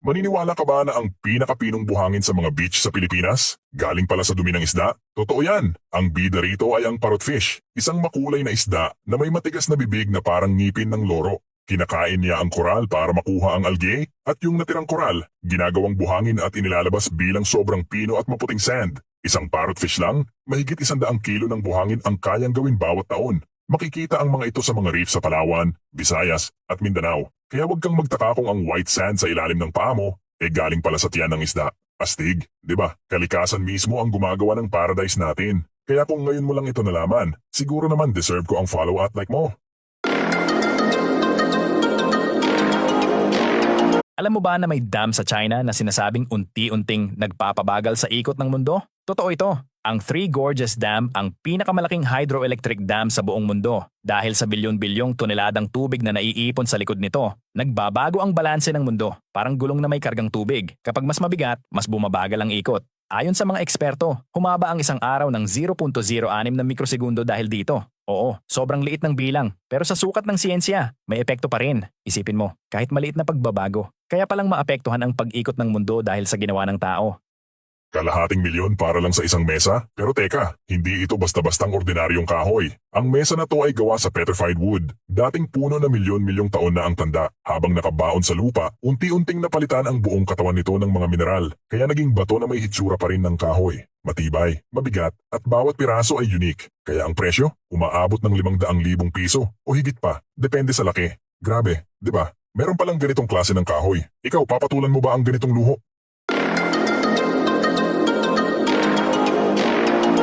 Maniniwala ka ba na ang pinakapinong buhangin sa mga beach sa Pilipinas? Galing pala sa dumi ng isda? Totoo yan. Ang bida rito ay ang parrotfish, isang makulay na isda na may matigas na bibig na parang ngipin ng loro. Kinakain niya ang koral para makuha ang algae at yung natirang koral, ginagawang buhangin at inilalabas bilang sobrang pino at maputing sand. Isang parrotfish lang, mahigit 100 kilo ng buhangin ang kayang gawin bawat taon. Makikita ang mga ito sa mga reef sa Palawan, Visayas at Mindanao. Kaya huwag kang magtaka kung ang white sand sa ilalim ng paa mo, galing pala sa tiyan ng isda. Astig, di ba? Kalikasan mismo ang gumagawa ng paradise natin. Kaya kung ngayon mo lang ito nalaman, siguro naman deserve ko ang follow at like mo. Alam mo ba na may dam sa China na sinasabing unti-unting nagpapabagal sa ikot ng mundo? Totoo ito. Ang Three Gorges Dam ang pinakamalaking hydroelectric dam sa buong mundo. Dahil sa bilyon-bilyong toneladang tubig na naiipon sa likod nito, nagbabago ang balanse ng mundo. Parang gulong na may kargang tubig. Kapag mas mabigat, mas bumabagal ang ikot. Ayon sa mga eksperto, humaba ang isang araw ng 0.06 na mikrosegundo dahil dito. Oo, sobrang liit ng bilang. Pero sa sukat ng siyensya, may epekto pa rin. Isipin mo, kahit maliit na pagbabago. Kaya palang maapektuhan ang pag-ikot ng mundo dahil sa ginawa ng tao. Kalahating milyon para lang sa isang mesa? Pero teka, hindi ito basta-bastang ordinaryong kahoy. Ang mesa na to ay gawa sa petrified wood. Dating puno na milyon-milyong taon na ang tanda. Habang nakabaon sa lupa, unti-unting napalitan ang buong katawan nito ng mga mineral. Kaya naging bato na may hitsura pa rin ng kahoy. Matibay, mabigat, at bawat piraso ay unique. Kaya ang presyo, umaabot ng 500,000 piso o higit pa. Depende sa laki. Grabe, di ba? Meron palang ganitong klase ng kahoy. Ikaw, papatulan mo ba ang ganitong luho?